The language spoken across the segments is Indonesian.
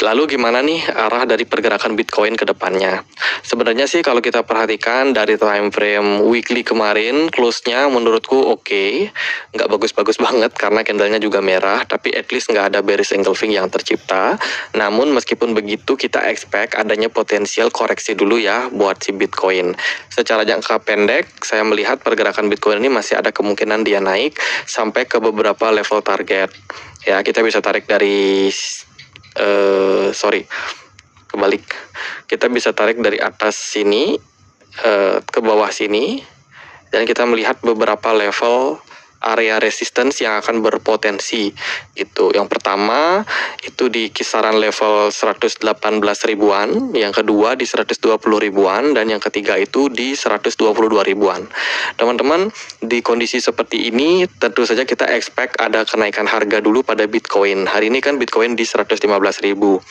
Lalu gimana nih arah dari pergerakan Bitcoin ke depannya? Sebenarnya sih kalau kita perhatikan dari time frame weekly kemarin, close-nya menurutku oke. Nggak bagus-bagus banget karena candle-nya juga merah, tapi at least nggak ada bearish engulfing yang tercipta. Namun meskipun begitu kita expect adanya potensial koreksi dulu ya buat si Bitcoin. Secara jangka pendek, saya melihat pergerakan Bitcoin ini masih ada kemungkinan dia naik sampai ke beberapa level target. Ya, kita bisa tarik dari kebalik. Kita bisa tarik dari atas sini ke bawah sini, dan kita melihat beberapa level area resistance yang akan berpotensi gitu. Yang pertama itu di kisaran level 118 ribuan, yang kedua di 120 ribuan, dan yang ketiga itu di 122 ribuan. Teman-teman, di kondisi seperti ini tentu saja kita expect ada kenaikan harga dulu pada Bitcoin. Hari ini kan Bitcoin di 115 ribu.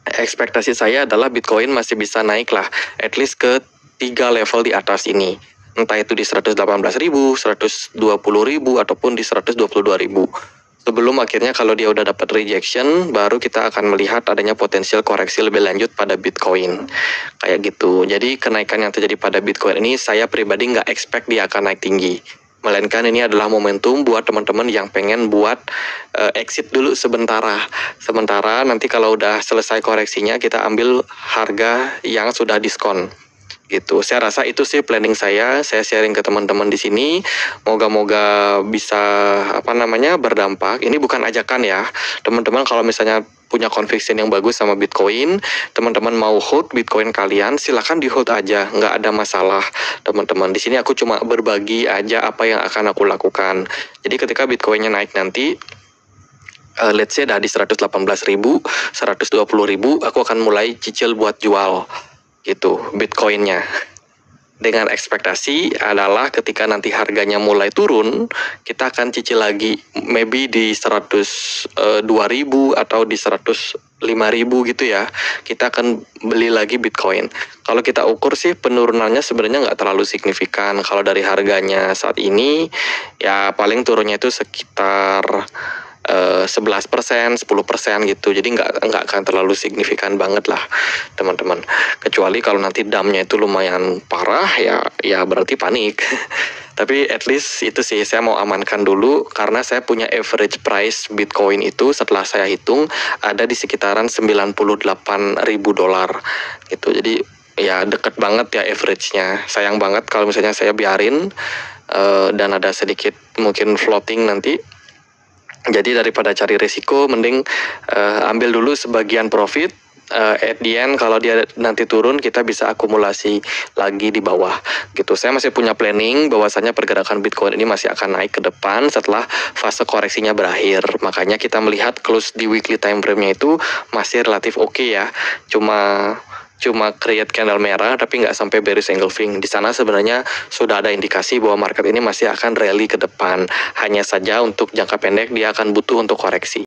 Ekspektasi saya adalah Bitcoin masih bisa naik lah, at least ke 3 level di atas ini. Entah itu di 118 ribu, 120 ribu, ataupun di 122 ribu. Sebelum akhirnya kalau dia udah dapat rejection, baru kita akan melihat adanya potensial koreksi lebih lanjut pada Bitcoin. Kayak gitu. Jadi kenaikan yang terjadi pada Bitcoin ini, saya pribadi nggak expect dia akan naik tinggi. Melainkan ini adalah momentum buat teman-teman yang pengen buat exit dulu sementara. Sementara nanti kalau udah selesai koreksinya, kita ambil harga yang sudah diskon. Gitu. Saya rasa itu sih planning saya sharing ke teman-teman di sini. Moga-moga bisa berdampak. Ini bukan ajakan ya. Teman-teman kalau misalnya punya conviction yang bagus sama Bitcoin, teman-teman mau hold Bitcoin kalian, silakan di hold aja, nggak ada masalah, teman-teman. Di sini aku cuma berbagi aja apa yang akan aku lakukan. Jadi ketika Bitcoinnya naik nanti, let's say dah di 118 ribu, 120 ribu, aku akan mulai cicil buat jual gitu Bitcoinnya. Dengan ekspektasi adalah ketika nanti harganya mulai turun, kita akan cicil lagi, maybe di 102 ribu atau di 105 ribu gitu ya. Kita akan beli lagi Bitcoin. Kalau kita ukur sih penurunannya sebenarnya nggak terlalu signifikan. Kalau dari harganya saat ini, ya paling turunnya itu sekitar 11%, 10% gitu. Jadi nggak akan terlalu signifikan banget lah, teman-teman. Kecuali kalau nanti dampnya itu lumayan parah, ya berarti panik. Tapi at least itu sih saya mau amankan dulu karena saya punya average price Bitcoin itu setelah saya hitung ada di sekitaran 98 ribu dolar gitu. Jadi ya deket banget ya average-nya. Sayang banget kalau misalnya saya biarin dan ada sedikit mungkin floating nanti. Jadi daripada cari risiko, mending ambil dulu sebagian profit. At the end kalau dia nanti turun, kita bisa akumulasi lagi di bawah gitu. Saya masih punya planning bahwasanya pergerakan Bitcoin ini masih akan naik ke depan setelah fase koreksinya berakhir. Makanya kita melihat close di weekly time frame-nya itu masih relatif oke ya. Cuma create candle merah tapi nggak sampai bearish engulfing. Di sana sebenarnya sudah ada indikasi bahwa market ini masih akan rally ke depan. Hanya saja untuk jangka pendek dia akan butuh untuk koreksi.